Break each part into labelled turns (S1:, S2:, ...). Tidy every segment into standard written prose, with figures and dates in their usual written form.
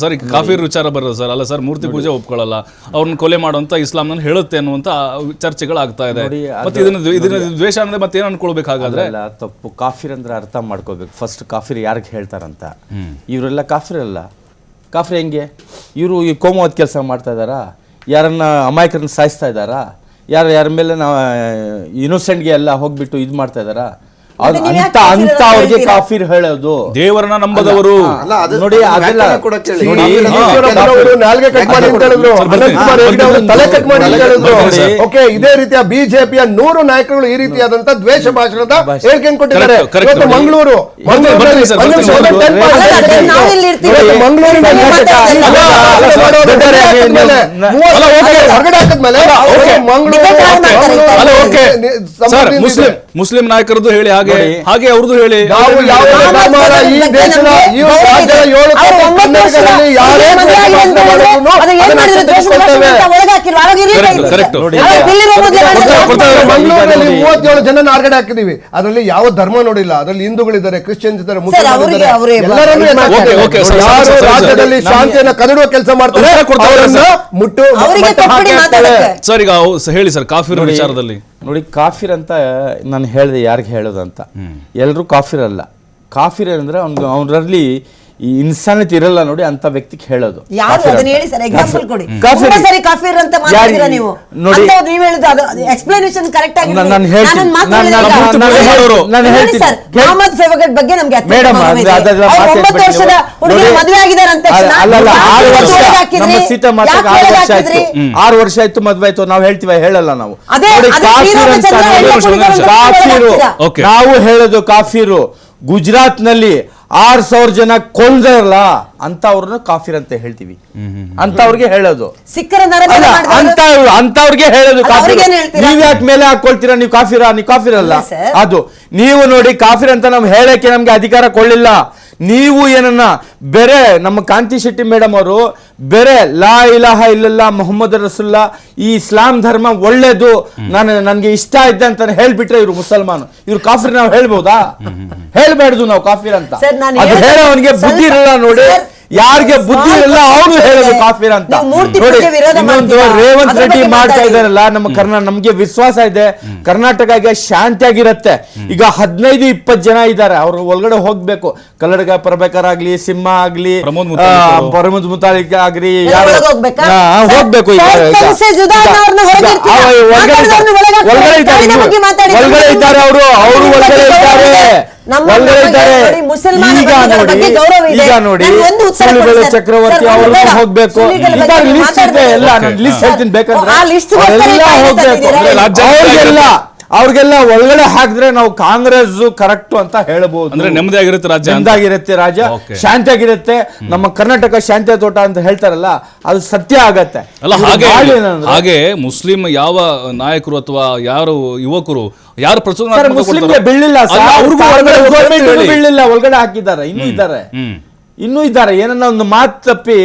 S1: Sir ಈಗ ಕಾಫಿರ್ ವಿಚಾರ ಬರೋದು ಸರ್ ಅಲ್ಲ ಸರ್ ಮೂರ್ತಿ ಪೂಜೆ ಒಪ್ಕೊಳ್ಳಲ್ಲ ಅವ್ರನ್ನ ಕೊಲೆ ಮಾಡುವಂತ ಇಸ್ಲಾಂ ಹೇಳುತ್ತೆ ಅನ್ನುವಂತ ಚರ್ಚೆಗಳಾಗ್ತಾ ಇದೆ ಮತ್ತೆ ಇದನ್ನ ದ್ವೇಷ ಅಂದ್ರೆ ಮತ್ತೆ ಏನು ಅನ್ಕೊಳ್ಬೇಕು ಹಾಗಾದ್ರೆ
S2: ತಪ್ಪು ಕಾಫಿರ್ ಅಂದ್ರೆ ಅರ್ಥ ಮಾಡ್ಕೋಬೇಕು ಫಸ್ಟ್ ಕಾಫಿರ್ ಯಾರಿಗೆ ಹೇಳ್ತಾರಂತ ಇವರೆಲ್ಲ ಕಾಫಿರ್ ಅಲ್ಲ ಕಾಫಿರ್ ಹೆಂಗೆ ಇವರು ಈ ಕೋಮುವಾದ ಕೆಲಸ ಮಾಡ್ತಾ ಇದ್ದಾರಾ ಯಾರನ್ನ ಅಮಾಯಕರನ್ನ ಸಾಯಿಸ್ತಾ ಇದ್ದಾರಾ ಯಾರ ಮೇಲೆ ನಾವು ಇನ್ನೋಸೆಂಟ್ಗೆ ಎಲ್ಲ ಹೋಗ್ಬಿಟ್ಟು ಇದು ಮಾಡ್ತಾ ಇದ್ದಾರಾ ಅಂತ ಅವ್ರಿಗೆ ಕಾಫಿರ್ ಹೇಳೋದು
S1: ದೇವರನ್ನ ನಂಬದವರು
S2: ನೋಡಿ ಅದೆಲ್ಲ
S3: ಇದೇ ರೀತಿಯ ಬಿಜೆಪಿಯ 100 ನಾಯಕರು ಈ ರೀತಿಯಾದಂತ ದ್ವೇಷ ಭಾಷಣದ ಹೇಳಿಕೆಯನ್ನು ಕೊಟ್ಟಿದ್ದಾರೆ. ಇವತ್ತು ಮಂಗಳೂರು ಹೊರಗಡೆ ಹಾಕಿದ್ಮೇಲೆ
S1: ಮುಸ್ಲಿಂ ನಾಯಕರದ್ದು ಹೇಳಿ ಹಾಗೆ ಅವ್ರದ್ದು ಹೇಳಿ
S3: ಮಂಗಳೂರಲ್ಲಿ 37 ಜನ ಹೊರಗಡೆ ಹಾಕಿದೀವಿ. ಅದರಲ್ಲಿ ಯಾವ ಧರ್ಮ ನೋಡಿಲ್ಲ. ಅದರಲ್ಲಿ ಹಿಂದೂಗಳಿದ್ದಾರೆ, ಕ್ರಿಶ್ಚಿಯನ್ಸ್ ಇದ್ದಾರೆ, ಮುಸ್ಲಿಂ ರಾಜ್ಯದಲ್ಲಿ ಶಾಂತಿಯನ್ನು ಕದಡುವ ಕೆಲಸ ಮಾಡ್ತಾರೆ.
S1: ಸರ್ ಈಗ ಹೇಳಿ ಸರ್ ಕಾಫಿರ್ ವಿಚಾರದಲ್ಲಿ
S2: ನೋಡಿ ಕಾಫಿರ್ ಅಂತ ನಾನು ಹೇಳಿದೆ ಯಾರಿಗೆ ಹೇಳೋದಂತ ಎಲ್ಲರೂ ಕಾಫಿರ್ ಅಲ್ಲ ಕಾಫಿರ್ ಅಂದ್ರೆ ಅವರಲ್ಲಿ ಈ ಇನ್ಸಾನಿಟಿ ಇರಲ್ಲ ನೋಡಿ ಅಂತ ವ್ಯಕ್ತಿಗೆ ಹೇಳೋದು ಸೀತಾ ಮಾತಾಗ 6 ವರ್ಷ ಆಯ್ತು ಮದ್ವೆ ಆಯ್ತು ನಾವು ಹೇಳ್ತೀವಿ ಹೇಳಲ್ಲ ನಾವು ನಾವು ಹೇಳೋದು ಕಾಫಿರು ಗುಜರಾತ್ ನಲ್ಲಿ 6,000 ಜನ ಕೊಂದರಲ್ಲ ಅಂತ ಅವ್ರನ್ನ ಕಾಫಿರ್ ಅಂತ ಹೇಳ್ತೀವಿ ಅಂತ ಅವ್ರಿಗೆ ಹೇಳೋದು ಅಂತವ್ರಿಗೆ ಹೇಳೋದು ನೀವ್ ಯಾಕೆ ಮೇಲೆ ಹಾಕೊಳ್ತೀರಾ ನೀವು ಕಾಫಿರ್ ಅಲ್ಲ ಅದು ನೀವು ನೋಡಿ ಕಾಫಿರ್ ಅಂತ ನಾವು ಹೇಳಕ್ಕೆ ನಮ್ಗೆ ಅಧಿಕಾರ ಕೊಳ್ಳಿಲ್ಲ ನೀವು ಏನನ್ನ ಬೇರೆ ನಮ್ಮ ಕಾಂತಿ ಶೆಟ್ಟಿ ಮೇಡಮ್ ಅವರು ಬೇರೆ ಲಾ ಇಲಾಹ ಇಲ್ಲಲ್ಲಾ ಮೊಹಮ್ಮದ್ ರಸೂಲ್ಲಾ ಈ ಇಸ್ಲಾಂ ಧರ್ಮ ಒಳ್ಳೇದು ನನ್ಗೆ ಇಷ್ಟ ಇದ್ದೆ ಅಂತ ಹೇಳ್ಬಿಟ್ರೆ ಇವ್ರು ಮುಸಲ್ಮಾನ್ ಇವ್ರು ಕಾಫಿರ್ ನಾವು ಹೇಳ್ಬೋದಾ ಹೇಳ್ಬೇಡ್ದು ನಾವು ಕಾಫಿರ್ ಅಂತ ಅದು ಹೇಳೋವನಿಗೆ ಬುದ್ಧಿ ಇರಲ್ಲ ನೋಡಿ ಯಾರಿಗೆ ಬುದ್ಧಿ ಇಲ್ಲ ಅವನು ಹೇಳೋದು ಕಾಫಿರ್ ಅಂತ ನೋಡಿ ಇನ್ನೊಂದು ರೇವಂತ್ ರೆಡ್ಡಿ ಮಾಡ್ತಾ ಇದಾರಲ್ಲ ನಮ್ಗೆ ವಿಶ್ವಾಸ ಇದೆ ಕರ್ನಾಟಕ ಈಗ ಶಾಂತಿಯಾಗಿರತ್ತೆ ಈಗ 15-20 ಜನ ಇದ್ದಾರೆ ಅವ್ರು ಒಳಗಡೆ ಹೋಗ್ಬೇಕು ಕಲ್ಲಡ್ಗ ಪ್ರಭಾಕರ್ ಆಗ್ಲಿ ಸಿಂಹ ಆಗ್ಲಿ ಪ್ರಮೋದ್ ಮುತಾಲಿಕ್ ಆಗ್ಲಿ ಯಾರು ಹೋಗ್ಬೇಕು ಒಳಗಡೆ ಇದ್ದಾರೆ ಅವರು ಒಳಗಡೆ ಇದ್ದಾರೆ ಈಗ ನೋಡಿ ಚಕ್ರವರ್ತಿ ಅವರು ಹೋಗ್ಬೇಕು ಲಿಸ್ಟ್ ಹೇಳ್ತೀನಿ ಬೇಕಂದ್ರೆ ಅವ್ರಿಗೆಲ್ಲ ಒಳಗಡೆ ಹಾಕಿದ್ರೆ ನಾವು ಕಾಂಗ್ರೆಸ್ ಕರೆಕ್ಟ್ ಅಂತ ಹೇಳಬಹುದು
S1: ಅಂದ್ರೆ ನೆಮ್ಮದಿಯಾಗಿರುತ್ತೆ
S2: ರಾಜ್ಯ ಶಾಂತಿಯಾಗಿರುತ್ತೆ ನಮ್ಮ ಕರ್ನಾಟಕ ಶಾಂತಿಯ ತೋಟ ಅಂತ ಹೇಳ್ತಾರಲ್ಲ ಅದು ಸತ್ಯ ಆಗತ್ತೆ
S1: ಅಲ್ಲ ಹಾಗೆ ಮುಸ್ಲಿಂ ಯಾವ ನಾಯಕರು ಅಥವಾ ಯಾರು ಯುವಕರು ಯಾರು
S2: ಮುಸ್ಲಿಂಗೆ ಬೀಳಿಲ್ಲ ಒಳಗಡೆ ಹಾಕಿದ್ದಾರೆ ಇನ್ನೂ ಇದ್ದಾರೆ ಏನನ್ನ ಒಂದು ಮಾತು ತಪ್ಪಿ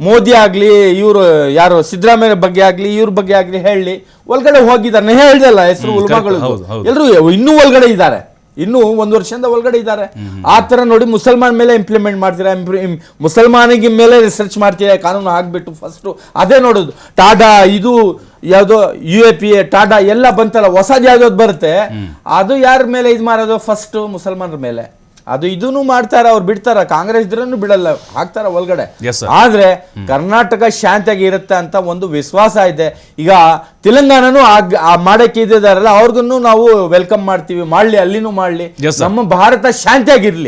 S2: ಮೋದಿ ಆಗ್ಲಿ ಇವರು ಯಾರು ಸಿದ್ದರಾಮಯ್ಯ ಬಗ್ಗೆ ಆಗ್ಲಿ ಇವ್ರ ಬಗ್ಗೆ ಆಗ್ಲಿ ಹೇಳಿ ಒಳಗಡೆ ಹೋಗಿದ್ದಾರೆ ಹೇಳ್ದಲ್ಲ ಹೆಸರು ಉಲ್ಮಾಗಳು ಎಲ್ರು ಇನ್ನೂ ಒಳಗಡೆ ಇದ್ದಾರೆ ಇನ್ನೂ 1 ವರ್ಷದಿಂದ ಒಳಗಡೆ ಇದ್ದಾರೆ ಆ ತರ ನೋಡಿ ಮುಸಲ್ಮಾನ್ ಮೇಲೆ ಇಂಪ್ಲಿಮೆಂಟ್ ಮಾಡ್ತೀರಾ ಮುಸಲ್ಮಾನಿಗೆ ಮೇಲೆ ರಿಸರ್ಚ್ ಮಾಡ್ತೀರಾ ಕಾನೂನು ಆಗ್ಬಿಟ್ಟು ಫಸ್ಟ್ ಅದೇ ನೋಡೋದು ಟಾಡಾ ಇದು ಯಾವ್ದೋ UAPA ಟಾಡಾ ಎಲ್ಲ ಬಂತಲ್ಲ ಹೊಸದು ಯಾವ್ದು ಬರುತ್ತೆ ಅದು ಯಾರ ಮೇಲೆ ಇದು ಮಾಡೋದು ಫಸ್ಟ್ ಮುಸಲ್ಮಾನರ ಮೇಲೆ ಅದು ಇದನ್ನು ಮಾಡ್ತಾರ ಅವ್ರು ಬಿಡ್ತಾರ ಕಾಂಗ್ರೆಸ್ ಇದ್ರೂ ಬಿಡಲ್ಲ ಹಾಕ್ತಾರ ಒಳಗಡೆ ಆದ್ರೆ ಕರ್ನಾಟಕ ಶಾಂತಿಯಾಗಿ ಇರುತ್ತೆ ಅಂತ ಒಂದು ವಿಶ್ವಾಸ ಇದೆ ಈಗ ತೆಲಂಗಾಣನು ಮಾಡಕ್ಕೆ ಇದ್ದಾರಲ್ಲ ಅವ್ರಿಗೂ ನಾವು ವೆಲ್ಕಮ್ ಮಾಡ್ತೀವಿ ಮಾಡ್ಲಿ ಅಲ್ಲಿನೂ ಮಾಡ್ಲಿ ನಮ್ಮ ಭಾರತ ಶಾಂತಿಯಾಗಿರ್ಲಿ